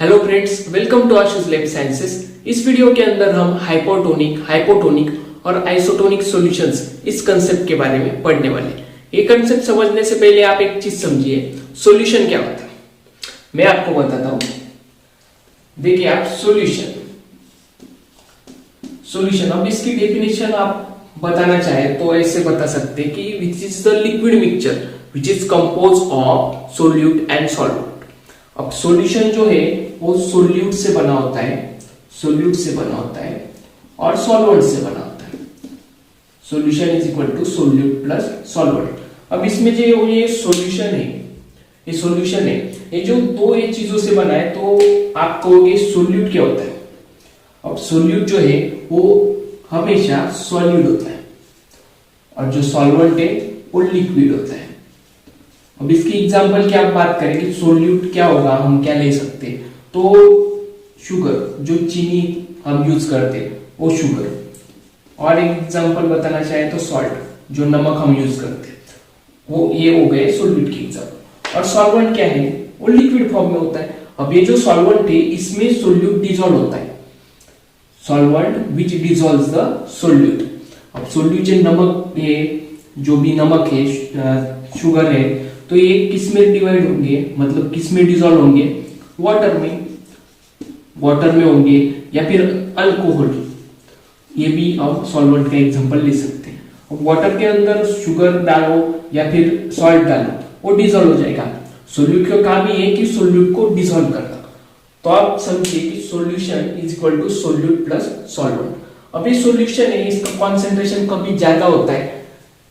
Hello friends, welcome to Ashish lab sciences. इस video के अंदर हम हाइपोटोनिक, हाइपोटोनिक और आइसोटोनिक सॉल्यूशंस इस कंसेप्ट के बारे में पढ़ने वाले हैं। ये कंसेप्ट समझने से पहले आप एक चीज समझिए, सॉल्यूशन क्या होता है मैं आपको बताता हूं। देखिए आप सॉल्यूशन अब इसकी डेफिनेशन आप बताना चाहे तो ऐसे बता सकते हैं कि which is the liquid mixture which is compose of solute and solvent. अब सॉल्यूशन जो है वो सोल्यूट से बना होता है, सोल्यूट से बना होता है और सॉल्वेंट से बना होता है। Solution is equal to solute plus solvent. अब इसमें जो ये सॉल्यूशन है, ये सॉल्यूशन है, ये जो दो ये चीजों से बना है तो आप कहोगे सॉल्यूट क्या होता है। अब सॉल्यूट जो है वो हमेशा सॉलिड होता है और जो सॉल्वेंट है वो लिक्विड होता है। अब इसकी एग्जांपल की आप बात करें कि सॉल्यूट क्या होगा, हम क्या ले सकते हैं, तो शुगर, जो चीनी हम यूज करते हैं वो शुगर। और एक एग्जांपल बताना चाहे तो सॉल्ट, जो नमक हम यूज करते हैं, वो ये हो गए सॉल्यूट के एग्जांपल। और सॉल्वेंट क्या है, वो लिक्विड फॉर्म में होता है। अब ये जो सॉल्वेंट है इसमें सॉल्यूट डिसॉल्व होता है, solvent which dissolves the solute. अब सॉल्यूट नमक है, जो भी नमक है, शुगर है, तो ये किस में डिवाइड होंगे, मतलब किस में डिसॉल्व होंगे, वाटर में, वाटर में होंगे या फिर अल्कोहल। ये भी आप सॉल्वेंट का एग्जांपल ले सकते हैं। अब वाटर के अंदर शुगर डालो या फिर सॉल्ट डालो, वो डिसॉल्व हो जाएगा। सॉल्यूट का काम ये है कि सॉल्यूट को डिसॉल्व करना। तो आप समझिए कि solution is equal to solute plus solvent. अब ये सॉल्यूशन है, इसका कॉन्सेंट्रेशन कभी ज्यादा होता है,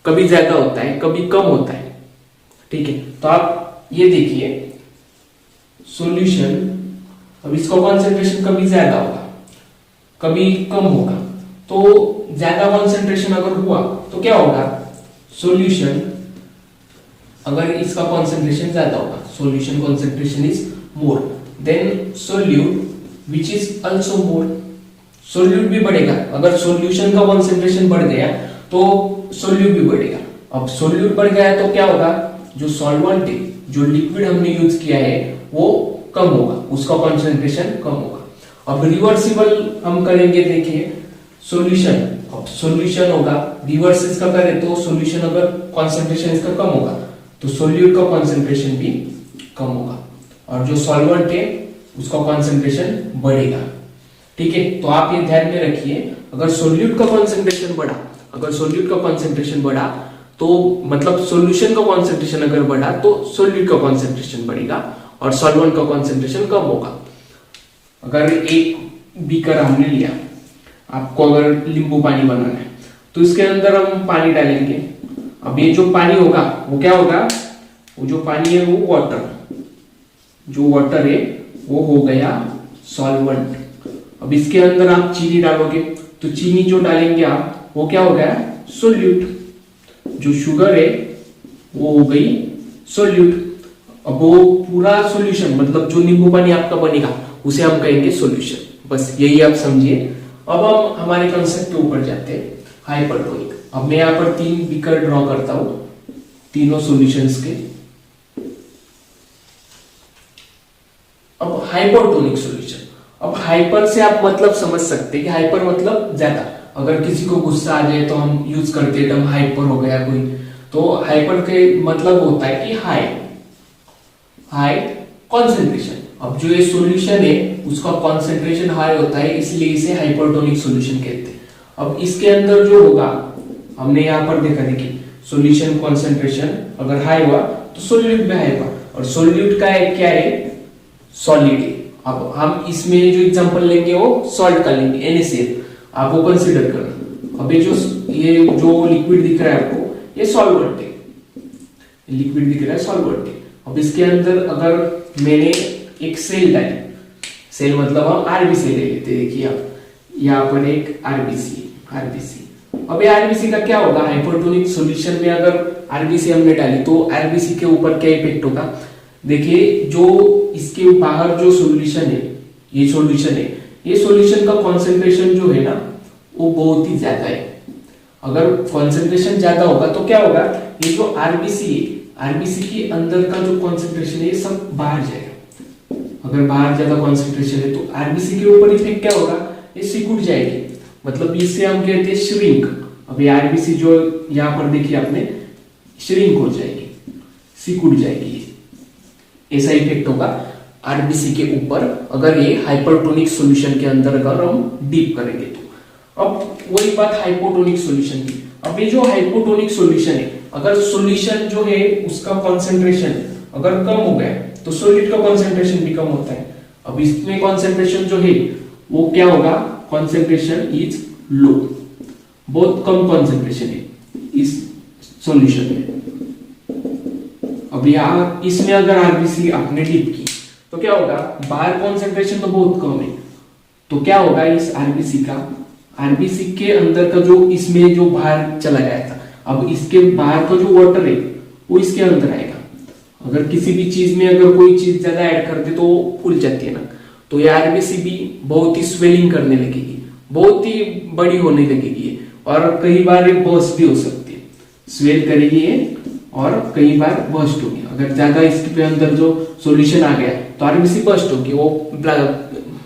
कभी ज्यादा होता है, कभी कम होता है, ठीक है। तो आप ये देखिए सॉल्यूशन, अब इसका कॉन्सेंट्रेशन कभी ज्यादा होगा, कभी कम होगा। तो ज्यादा कॉन्सेंट्रेशन अगर हुआ तो क्या होगा, सॉल्यूशन, अगर इसका कॉन्सेंट्रेशन ज्यादा होगा, solution concentration is more than solute which is also more. Solute भी बढ़ेगा, अगर सॉल्यूशन का कॉन्सेंट्रेशन बढ़ गया तो सोल्यूट भी बढ़ेगा। अब सोल्यूट बढ़ गया तो क्या होगा, जो सॉल्वेंट है, जो लिक्विड हमने यूज किया है वो कम होगा, उसका कॉन्सेंट्रेशन कम होगा। अब रिवर्सिबल हम करेंगे, देखिए सॉल्यूशन, अब सॉल्यूशन होगा, रिवर्स इसका करें तो सॉल्यूशन अगर कॉन्सेंट्रेशन इसका कम होगा तो सोल्यूट का कॉन्सेंट्रेशन भी कम होगा और जो सॉल्वेंट है उसका कॉन्सेंट्रेशन बढ़ेगा, ठीक है। तो आप ये ध्यान में रखिए, अगर सोल्यूट का कॉन्सेंट्रेशन बढ़ा, अगर सोल्यूट का कॉन्सेंट्रेशन बढ़ा तो मतलब सॉल्यूशन का कॉन्सेंट्रेशन अगर बढ़ा तो सोल्यूट का कॉन्सेंट्रेशन बढ़ेगा और सॉल्वेंट का कॉन्सेंट्रेशन कम होगा। अगर एक बीकर हमने लिया, आपको अगर नींबू पानी बनाना है तो इसके अंदर हम पानी डालेंगे। अब ये जो पानी होगा वो क्या होगा, वो जो पानी है वो वाटर, जो वाटर है वो हो गया सॉल्वेंट। अब इसके अंदर आप चीनी डालोगे तो चीनी जो डालेंगे आप वो क्या हो गया, सोल्यूट। जो शुगर है वो हो गई सोल्यूट। अब वो पूरा सॉल्यूशन, मतलब जो नींबू पानी आपका बनेगा उसे हम कहेंगे सॉल्यूशन। बस यही आप समझिए। अब हम हमारे कंसेप्ट के ऊपर जाते हैं, हाइपरटोनिक। अब मैं यहाँ पर 3 बीकर ड्रॉ करता हूं, तीनों सॉल्यूशंस के। अब हाइपरटोनिक सॉल्यूशन, अब हाइपर से आप मतलब समझ सकते हैं कि हाइपर मतलब ज्यादा। अगर किसी को गुस्सा आ जाए तो हम यूज करते हैं टर्म हाइपर हो गया कोई, तो हाइपर के मतलब होता है कि हाई, हाई कॉन्सेंट्रेशन। अब जो ये सॉल्यूशन है उसका कॉन्सेंट्रेशन हाई होता है, इसलिए इसे हाइपरटोनिक सॉल्यूशन कहते हैं। अब इसके अंदर जो होगा, हमने यहाँ पर देखा, देखिए सॉल्यूशन कॉन्सेंट्रेशन अगर हाई हुआ तो सोल्यूट भी हाई हुआ, और सोल्यूट का एक क्या है, सॉलिड है। अब हम इसमें जो एग्जांपल लेंगे वो सॉल्ट का लेंगे, NaCl, आप वो कंसीडर करना। अब ये जो लिक्विड दिख रहा है आपको, ये सॉल्वेंट है, लिक्विड दिख रहा है सॉल्वेंट है। अब इसके अंदर अगर मैंने एक सेल डाली, सेल मतलब हम आरबीसी ले लेते, देखिए आप यहाँ पर एक आरबीसी। अब ये आरबीसी का क्या होगा, हाइपरटोनिक सॉल्यूशन में अगर आरबीसी हमने डाली तो आरबीसी के ऊपर क्या इफेक्ट होगा, देखिए जो इसके बाहर जो सॉल्यूशन है, ये सॉल्यूशन है, ये सॉल्यूशन का कॉन्सेंट्रेशन जो है ना वो बहुत ही ज्यादा है। अगर कॉन्सेंट्रेशन ज्यादा होगा तो क्या होगा, ये जो आरबीसी है, आरबीसी के अंदर का जो कॉन्सेंट्रेशन है ये सब बाहर जाएगा। अगर बाहर ज्यादा कॉन्सेंट्रेशन है तो आरबीसी के ऊपर इफेक्ट क्या होगा, ये सिकुड़ जाएगी, मतलब इससे हम कहते हैं श्रिंक। अभी आरबीसी जो यहाँ पर देखिए आपने श्रिंक हो जाएगी, सिकुड़ जाएगी, ऐसा इफेक्ट होगा आरबीसी के ऊपर अगर ये हाइपरटोनिक सॉल्यूशन के अंदर अगर हम डीप करेंगे तो। अब वही बात हाइपोटोनिक सॉल्यूशन की। अब ये जो हाइपोटोनिक सॉल्यूशन है, अगर सॉल्यूशन जो है उसका कंसंट्रेशन अगर कम हो गया तो सॉलिड का कंसंट्रेशन भी कम होता है। अब इसमें कंसंट्रेशन जो है वो क्या होगा, कंसंट्रेशन इज लो, बहुत कम कंसंट्रेशन है इस सॉल्यूशन में। अब यहाँ इसमें अगर आरबीसी आपने डीप की तो क्या होगा, बाहर कंसंट्रेशन तो बहुत कम है, तो क्या होगा इस आरबीसी के अंदर का जो इसमें जो बाहर चला गया था, अब इसके बाहर का जो वाटर है वो इसके अंदर आएगा। अगर किसी भी चीज में अगर कोई चीज ज्यादा ऐड कर दे तो फूल जाती है ना, तो ये आरबीसी भी बहुत ही स्वेलिंग करने लगेगी, बहुत ही बड़ी होने लगेगी और कई बार ये बर्स्ट भी हो सकती है, स्वेल करेगी ये और कई बार बर्स्ट होगी। अगर ज्यादा इसके अंदर जो सॉल्यूशन आ गया तो आरबीसी बर्स्ट होगी, वो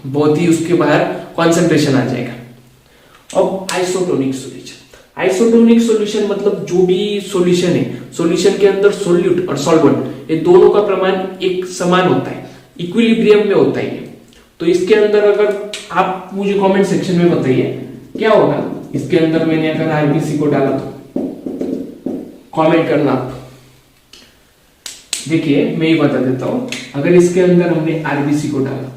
बहुत ही उसके बाहर कॉन्सेंट्रेशन आ जाएगा। अब आइसोटोनिक सॉल्यूशन, आइसोटोनिक सॉल्यूशन मतलब जो भी सॉल्यूशन है, सॉल्यूशन के अंदर सोल्यूट और सॉल्वेंट ये दोनों का प्रमाण एक समान होता है, इक्विलिब्रियम में होता है। तो इसके अंदर अगर आप मुझे कमेंट सेक्शन में बताइए क्या होगा, इसके अंदर मैंने अगर आरबीसी को डाला तो कमेंट करना आप। देखिए मैं ही बता देता हूं, अगर इसके अंदर हमने आरबीसी को डाला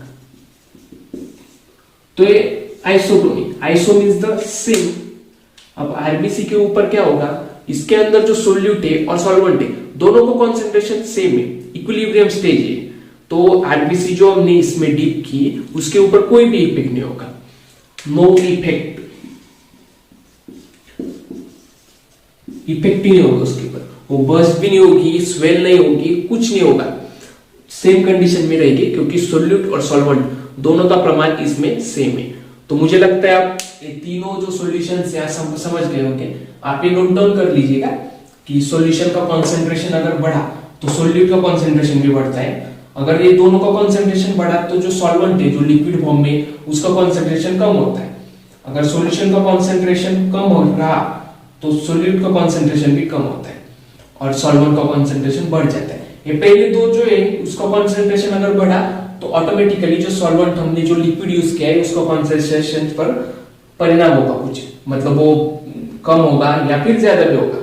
तो ये isotonic, iso means the same. अब आरबीसी के ऊपर क्या होगा, इसके अंदर जो सोल्यूट है और सॉल्वेंट है दोनों को कंसंट्रेशन सेम है, इक्विलिब्रियम स्टेज है, तो आरबीसी जो हमने इसमें डीप की उसके ऊपर कोई भी इफेक्ट नहीं होगा, नो इफेक्ट, इफेक्ट ही नहीं होगा उसके ऊपर, वो बर्स्ट भी नहीं होगी, स्वेल नहीं होगी, कुछ नहीं होगा, सेम कंडीशन में रहेगी क्योंकि सोल्यूट और सॉल्वेंट दोनों का प्रमाण इसमें सेम है। तो मुझे लगता है आप ये तीनों जो सॉल्यूशंस यहाँ समझ गए होंगे, आप ये नोट डाउन कर लीजिएगा कि सॉल्यूशन का कंसंट्रेशन अगर बढ़ा तो सोल्यूट का कंसंट्रेशन भी बढ़ता है, अगर ये दोनों का कंसंट्रेशन बढ़ा तो जो सॉल्वेंट है जो लिक्विड फॉर्म में उसका कंसंट्रेशन कम होता है, अगर सॉल्यूशन का कंसंट्रेशन कम हो रहा तो सोल्यूट का कंसंट्रेशन भी कम होता है और सॉल्वेंट का कंसंट्रेशन बढ़ जाता है। ये पहले दो जो है उसका कंसंट्रेशन अगर बढ़ा तो ऑटोमेटिकली जो सॉल्वेंट हमने जो लिक्विड यूज किया है उसका कंसंट्रेशन पर परिणाम होगा, कुछ मतलब वो कम होगा या फिर ज्यादा भी होगा।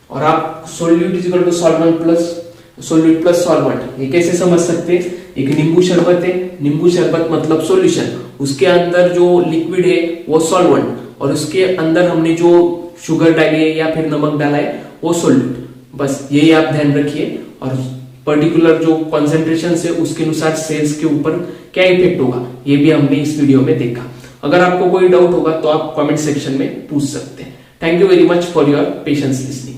और आप solute is equal to solvent plus solute plus solvent ये कैसे समझ सकते हैं, एक नींबू शरबत है, नींबू शरबत मतलब सॉल्यूशन, उसके अंदर जो लिक्विड है वो सॉल्वेंट और उसके अंदर हमने जो शुगर डाली है या फिर नमक डाला है वो सोल्यूट, बस यही आप ध्यान रखिए। और पर्टिकुलर जो कॉन्सेंट्रेशन है उसके अनुसार सेल्स के ऊपर क्या इफेक्ट होगा ये भी हमने इस वीडियो में देखा। अगर आपको कोई डाउट होगा तो आप कमेंट सेक्शन में पूछ सकते हैं। Thank you very much for your patience listening.